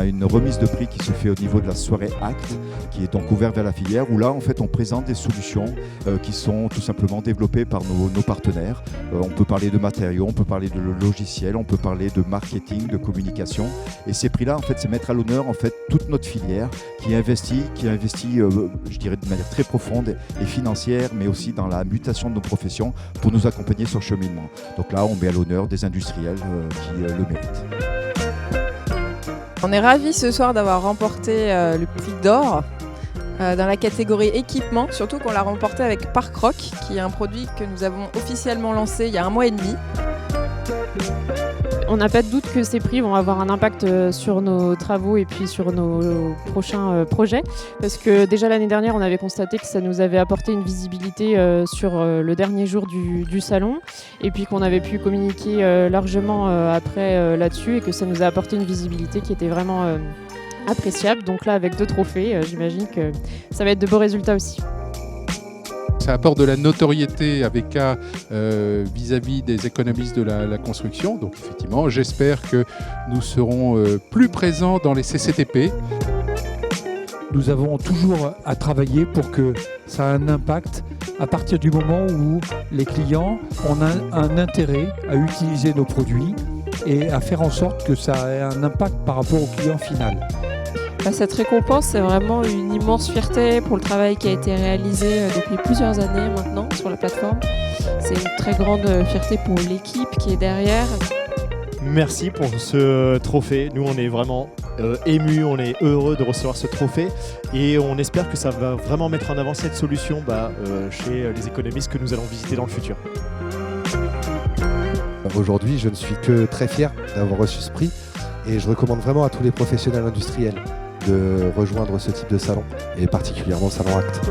une remise de prix qui se fait au niveau de la soirée Act, qui est donc ouverte vers la filière, où là en fait on présente des solutions qui sont tout simplement développées par nos partenaires. On peut parler de matériaux, on peut parler de logiciels, on peut parler de marketing, de communication. Et ces prix-là, en fait, c'est mettre à l'honneur en fait toute notre filière qui investit, je dirais de manière très profonde et financière, mais aussi dans la mutation de nos professions pour nous accompagner sur le cheminement. Donc là, on met à l'honneur des industriels qui le méritent. On est ravis ce soir d'avoir remporté le prix d'or dans la catégorie équipement, surtout qu'on l'a remporté avec Parkrock, qui est un produit que nous avons officiellement lancé il y a 1 mois et demi. On n'a pas de doute que ces prix vont avoir un impact sur nos travaux et puis sur nos prochains projets. Parce que déjà l'année dernière, on avait constaté que ça nous avait apporté une visibilité sur le dernier jour du salon. Et puis qu'on avait pu communiquer largement après là-dessus et que ça nous a apporté une visibilité qui était vraiment appréciable. Donc là, avec 2 trophées, j'imagine que ça va être de beaux résultats aussi. Ça apporte de la notoriété avec vis-à-vis des économistes de la construction. Donc effectivement, j'espère que nous serons plus présents dans les CCTP. Nous avons toujours à travailler pour que ça ait un impact à partir du moment où les clients ont un intérêt à utiliser nos produits et à faire en sorte que ça ait un impact par rapport au client final. Cette récompense, c'est vraiment une immense fierté pour le travail qui a été réalisé depuis plusieurs années maintenant sur la plateforme. C'est une très grande fierté pour l'équipe qui est derrière. Merci pour ce trophée. Nous, on est vraiment émus, on est heureux de recevoir ce trophée et on espère que ça va vraiment mettre en avant cette solution chez les économistes que nous allons visiter dans le futur. Aujourd'hui, je ne suis que très fier d'avoir reçu ce prix et je recommande vraiment à tous les professionnels industriels de rejoindre ce type de salon et particulièrement Salon Act.